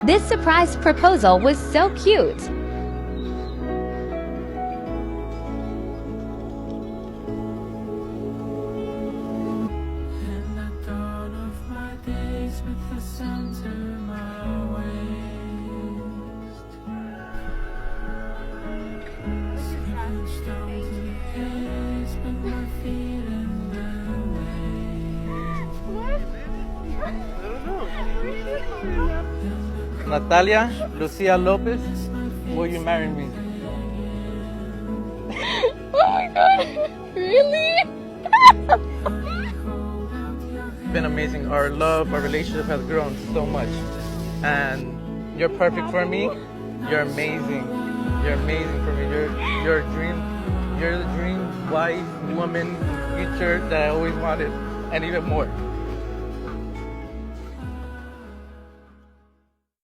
This surprise proposal was so cute. Natalia Lucia Lopez, will you marry me? Oh my god, really? It's been amazing. Our love, our relationship has grown so much. And you're perfect for me. You're amazing. You're amazing for me. You're a dream. You're the dream wife, woman, future that I always wanted, and even more.